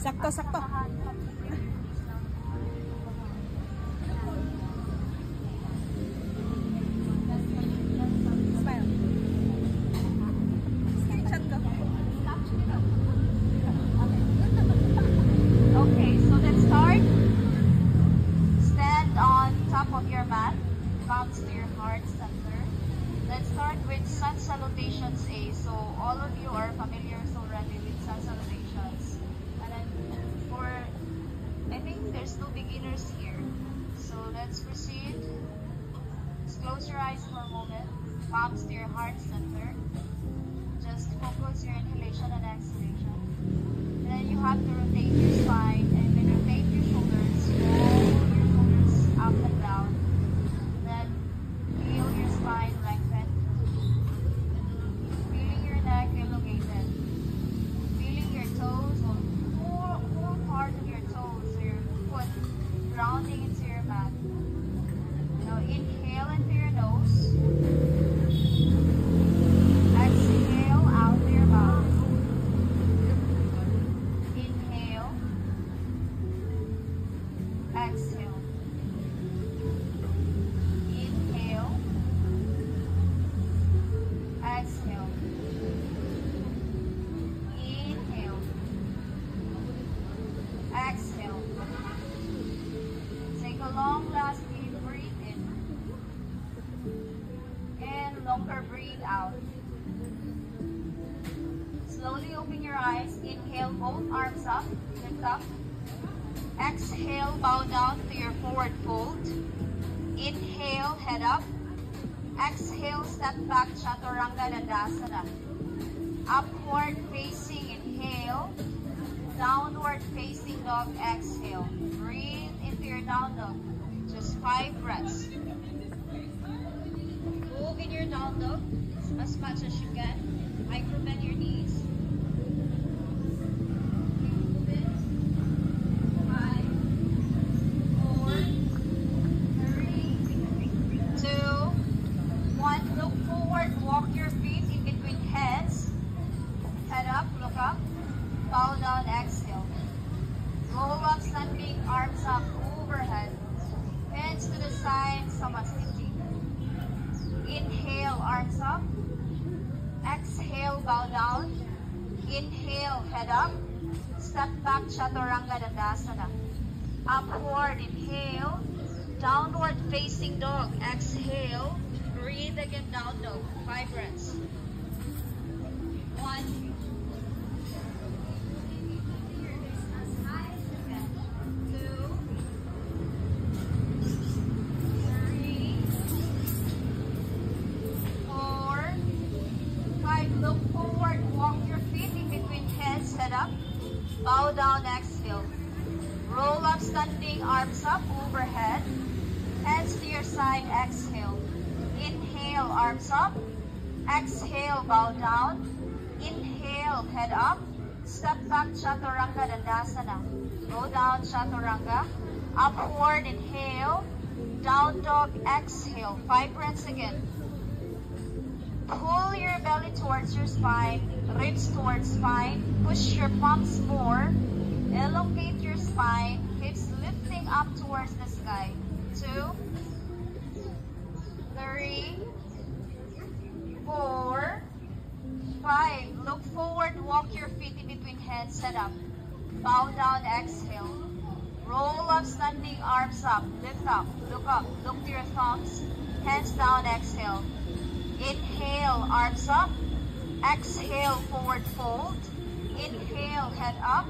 Sakto, sakto. Smile. Screenshot ko. Okay, so let's start. Stand on top of your mat. Palms to your heart center. Let's start with sun salutations A. So all of you are familiar already with sun salutations. And then I think there's no beginners here. So let's proceed. Just close your eyes for a moment. Palms to your heart center. Just focus your inhalation and exhalation. And then you have to rotate your spine and then rotate your shoulders. Roll your shoulders up and down. And then feel your spine lengthen. Feeling your neck elongated. Feeling your toes, whole part of your toes, so your foot grounding into your mat. Now inhale into your nose. Exhale out through your mouth. Inhale. Exhale. Inhale. Exhale. Inhale. Exhale. Take a long last deep breathe in. And longer breathe out. Slowly open your eyes. Inhale, both arms up. Lift up. Exhale, bow down to your forward fold. Inhale, head up. Exhale, step back, Chaturanga Dandasana. Upward facing, inhale. Downward facing dog, exhale. Breathe into your down dog. Just 5 breaths. Move in your down dog as much as you can. Micro-bend your knees. Move it. 5, 4, 3, 2, 1. Look forward. Walk your feet in between heads. Head up, look up. Bow down, exhale. Roll up, standing, arms up, overhead. Hands to the side, Samasthiti. Inhale, arms up. Exhale, bow down. Inhale, head up. Step back, Chaturanga Dandasana. Upward, inhale. Downward facing dog, exhale. Breathe again, down dog. 5 breaths. 1. 5. Look forward, walk your feet in between heads, head up. Bow down, exhale. Roll up, standing, arms up, overhead. Hands to your side, exhale. Inhale, arms up. Exhale, bow down. Inhale, head up. Step back, Chaturanga Dandasana. Go down, Chaturanga. Upward, inhale. Down dog, exhale. 5 breaths again. Pull your belly towards your spine, ribs towards spine. Push your palms more. Elongate your spine. Hips lifting up towards the sky. 2, 3, 4, 5. Look forward, walk your feet in between heads, set up. Bow down, exhale. Roll up, standing, arms up, lift up, look to your thumbs. Hands down, exhale. Inhale, arms up. Exhale, forward fold. Inhale, head up.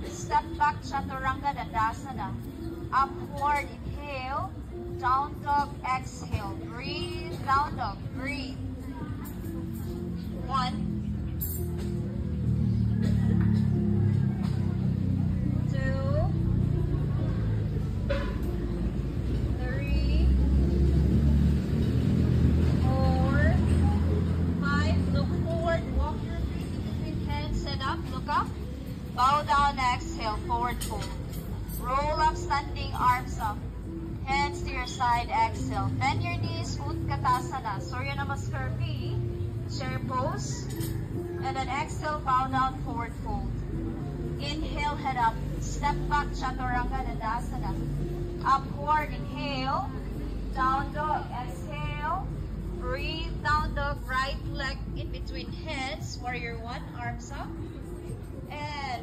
Step back, Chaturanga Dandasana. Upward, inhale. Down dog, exhale. Breathe, down dog, breathe. 1. 2, 3, 4, 5. Look forward, walk your feet in between hands, set up, look up. Bow down, exhale, forward fold. Roll up, standing, arms up. Hands to your side, exhale. Bend your knees, Utkatasana. Surya Namaskar B, chair pose. And then exhale, bow down, forward fold. Inhale, head up. Step back, Chaturanga Dandasana. Upward, inhale. Down dog, exhale. Breathe, down dog, right leg in between heads. Warrior one, arms up. And